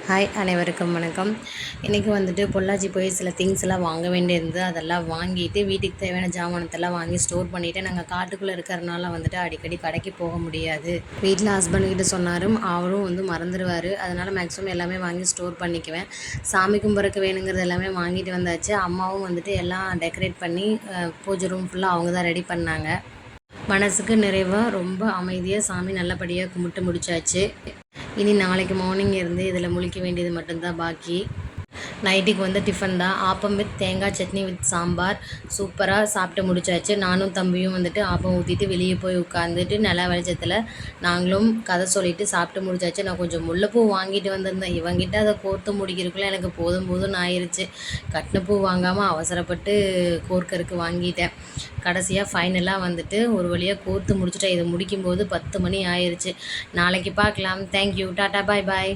Hi அனைவருக்கும் வணக்கம். இன்றைக்கி வந்துட்டு பொள்ளாச்சி போய் சில திங்ஸ் எல்லாம் வாங்க வேண்டியிருந்தது. அதெல்லாம் வாங்கிட்டு வீட்டுக்கு தேவையான ஜாமானத்தெல்லாம் வாங்கி ஸ்டோர் பண்ணிவிட்டு, நாங்கள் காட்டுக்குள்ளே இருக்கிறனால வந்துட்டு அடிக்கடி கடைக்கு போக முடியாது. வீட்டில் ஹஸ்பண்ட்கிட்ட சொன்னாரும், அவரும் வந்து மறந்துடுவார். அதனால் மேக்ஸிமம் எல்லாமே வாங்கி ஸ்டோர் பண்ணிக்குவேன். சாமி கும்பிட்றதுக்கு வேணுங்கிறது எல்லாமே வாங்கிட்டு வந்தாச்சு. அம்மாவும் வந்துட்டு எல்லாம் டெக்கரேட் பண்ணி பூஜை ரூம் ஃபுல்லாக அவங்க தான் ரெடி பண்ணாங்க. மனசுக்கு நிறைவாக ரொம்ப அமைதியாக சாமி நல்லபடியாக கும்பிட்டு முடிச்சாச்சு. இனி நாளைக்கு மார்னிங் இருந்து இதில் முழிக்க வேண்டியது மட்டும்தான் பாக்கி. நைட்டுக்கு வந்து டிஃபன் தான். ஆப்பம் வித் தேங்காய் சட்னி வித் சாம்பார் சூப்பராக சாப்பிட்டு முடிச்சாச்சு. நானும் தம்பியும் வந்துட்டு ஆப்பம் ஊற்றிட்டு வெளியே போய் உட்காந்துட்டு நில வெளிச்சத்தில் நாங்களும் கதை சொல்லிவிட்டு சாப்பிட்டு முடிச்சாச்சு. நான் கொஞ்சம் முல்லைப்பூ வாங்கிட்டு வந்திருந்தேன். இவங்கிட்ட அதை கோர்த்து முடிக்கிறதுக்குள்ளே எனக்கு போதும் போதும்னு ஆயிடுச்சு. கட்டின பூ வாங்காமல் அவசரப்பட்டு கோர்க்கறதுக்கு வாங்கிட்டேன். கடைசியாக ஃபைனலாக வந்துட்டு ஒரு வழியாக கோர்த்து முடிச்சுட்டேன். இதை முடிக்கும்போது 10 மணி ஆயிடுச்சு. நாளைக்கு பார்க்கலாம். தேங்க்யூ. டாட்டா பாய் பாய்.